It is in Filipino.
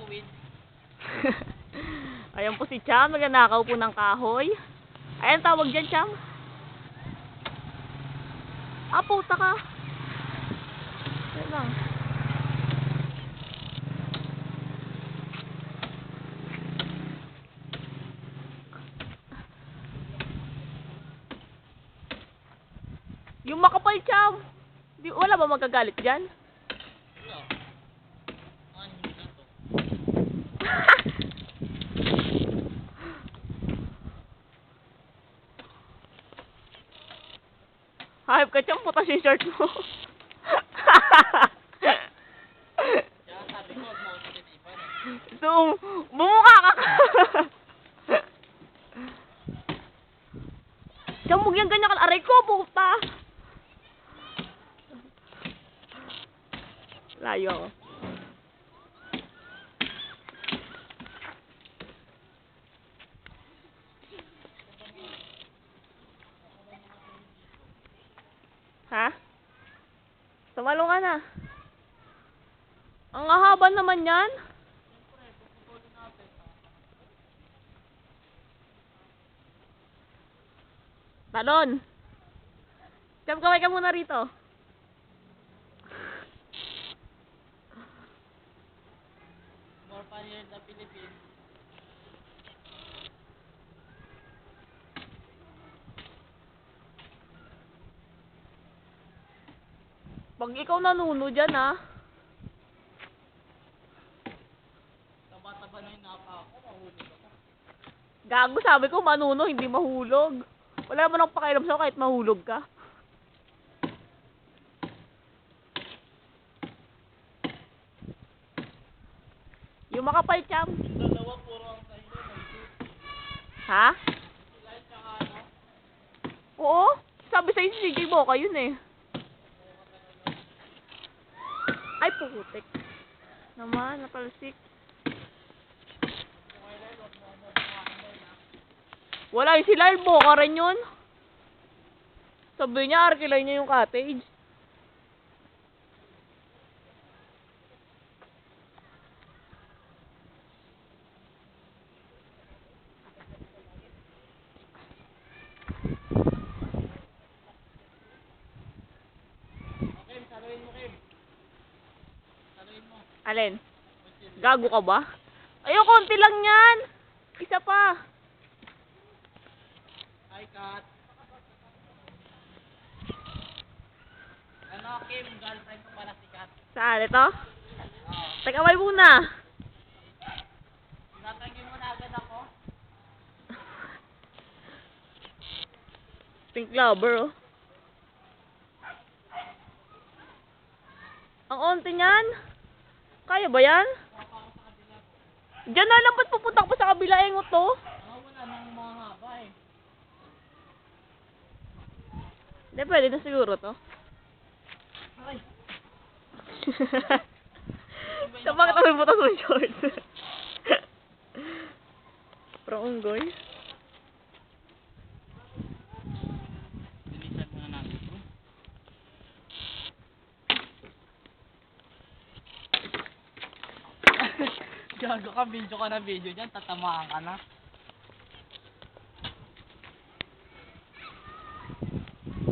tuwid. Ayan po si Cham, nagnanakaw po ng kahoy. Ayan tawag dyan, Cham. Ah, puta ka. Ayan lang. Yung makapal, Cham. Wala ba magagalit dyan? Wala. Ano na to? Hayop ka, Cham. Putas yung short mo. Kaya sabi ko, huwag mo ako titipan eh. So, bumukha ka. Cham, huwag yan ganyan ka. Aray ko, puta. Layo ako. Ha? Tumalo ka na. Ang haba naman yan. Talon. Cham, kaway ka muna rito. More fun here in the Philippines. Pag ikaw nanuno dyan, ha? Taba-taba na yung napa ako, mahulog ako. Gago, sabi ko manuno, hindi mahulog. Wala naman akong pakialam sa'yo kahit mahulog ka. Yung makapal, Cham. Yung dalawa, puro ang tayo. Ha? Sila yung tsaka ano. Oo. Sabi sa'yo si CJ Boca yun eh. Ay, putik. Naman, napalsik. Wala yung sila, yung Boca rin yun. Sabi niya, arkilay niya yung cottage. Okay, saluhin mo, Kim. Saluhin mo. Alin? Gago ka ba? Ayaw, konti lang yan. Isa pa. Hi, Kat. Ano, Kim? Girlfriend ko pala si Kat. Saan ito? Oo. Teka, may muna. Natangin mo na agad ako. Pink lover, oh. Ang onti niyan. Kaya ba yan? Diyan na lang, ba't pupunta ko pa sa kabila, engot to? Wala nang mga haba eh. Hindi, pwede na siguro to. Ay, So, bakit ako butas mo short? Parang unggoy. dinisan muna natin ito. Gago ka, video ka na video dyan, tatamaan ka na.